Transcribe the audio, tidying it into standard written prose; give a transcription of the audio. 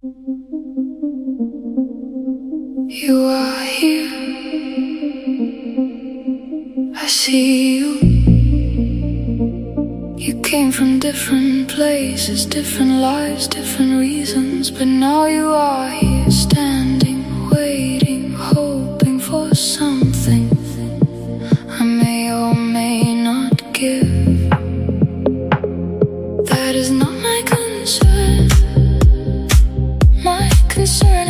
You are here, I see you. You came from different places, different lives, different reasons, but now you are here, standing, waiting, hoping for something I may or may not give. That is not my concern. My concern